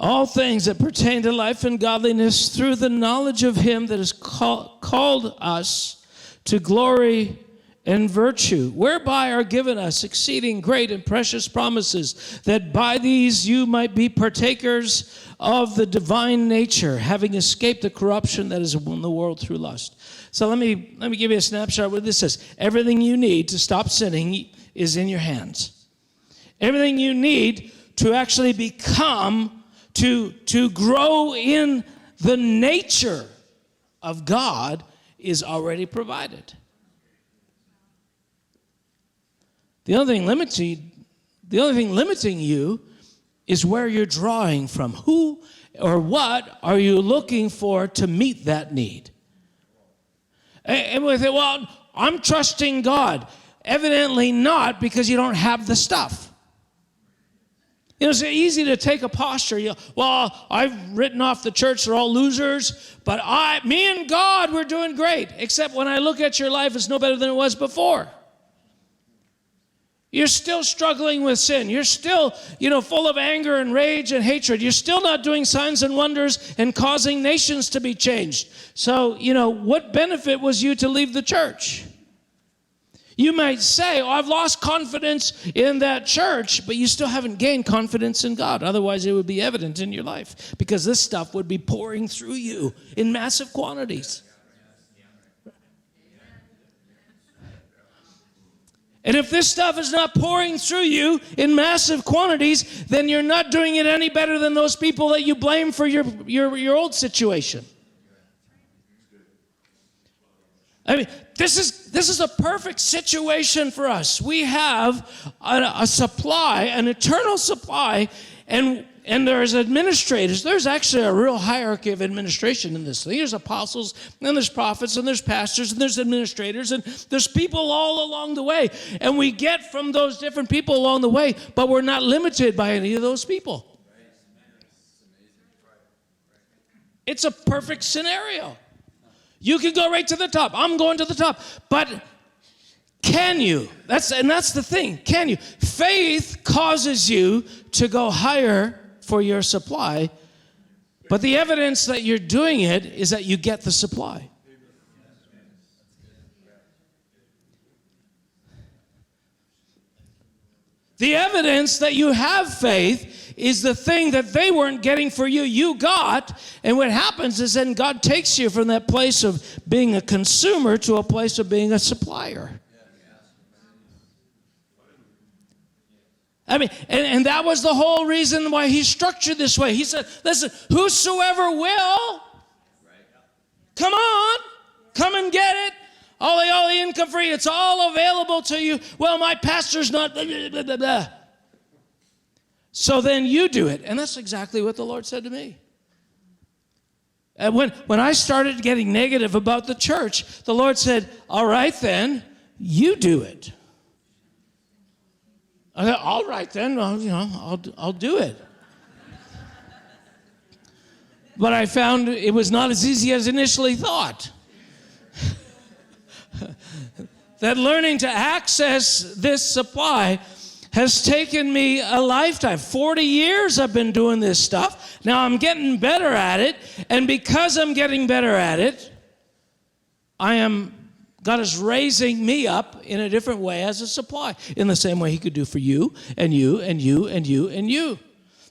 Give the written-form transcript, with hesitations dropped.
all things that pertain to life and godliness through the knowledge of him that has called us to glory and virtue, whereby are given us exceeding great and precious promises, that by these you might be partakers of the divine nature, having escaped the corruption that is in the world through lust. So let me give you a snapshot of what this says. Everything you need to stop sinning is in your hands. Everything you need to actually become, to grow in the nature of God is already provided. The only thing limiting you is where you're drawing from. Who or what are you looking for to meet that need? And we say, well, I'm trusting God. Evidently not, because you don't have the stuff. You know, it's easy to take a posture. Well, I've written off the church, they're all losers, but me and God, we're doing great. Except when I look at your life, it's no better than it was before. You're still struggling with sin. You're still, full of anger and rage and hatred. You're still not doing signs and wonders and causing nations to be changed. So, what benefit was you to leave the church? You might say, I've lost confidence in that church, but you still haven't gained confidence in God. Otherwise, it would be evident in your life, because this stuff would be pouring through you in massive quantities. And if this stuff is not pouring through you in massive quantities, then you're not doing it any better than those people that you blame for your old situation. I mean, this is a perfect situation for us. We have a supply, an eternal supply, and there's administrators. There's actually a real hierarchy of administration in this thing. There's apostles, and there's prophets, and there's pastors, and there's administrators, and there's people all along the way. And we get from those different people along the way, but we're not limited by any of those people. It's a perfect scenario. You can go right to the top. I'm going to the top. But can you? That's the thing. Can you? Faith causes you to go higher for your supply, but the evidence that you're doing it is that you get the supply. The evidence that you have faith is the thing that they weren't getting for you, you got. And what happens is then God takes you from that place of being a consumer to a place of being a supplier. I mean, and that was the whole reason why he structured this way. He said, listen, whosoever will, come on, come and get it. All the income free, it's all available to you. Well, my pastor's not, blah, blah, blah, blah, blah. So then you do it. And that's exactly what the Lord said to me. And when I started getting negative about the church, the Lord said, all right then, you do it. I said, all right then, well, I'll do it. But I found it was not as easy as initially thought. That learning to access this supply has taken me a lifetime. 40 years I've been doing this stuff. Now I'm getting better at it. And because I'm getting better at it, God is raising me up in a different way as a supply. In the same way he could do for you, and you, and you, and you, and you.